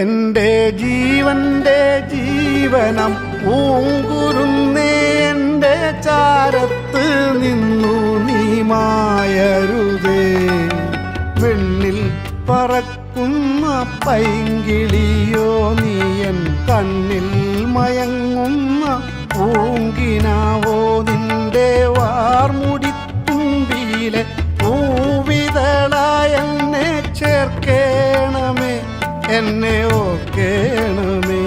എൻ്റെ ജീവന്റെ ജീവനം പൂങ്കുരുന്നേ എൻ്റെ ചാരത്ത് നിന്നു നീ മായരുതേ. വെണ്ണിൽ പറക്കുന്ന പൈങ്കിളിയോ നീയൻ കണ്ണിൽ മയങ്ങുന്ന പൂങ്കിനാവോ നിന്റെ വാർമുടിത്തുമ്പിയിലെ പൂവിതളായ എന്നെ ചേർക്കേണമേ, എന്നെ ഓർക്കേണമേ.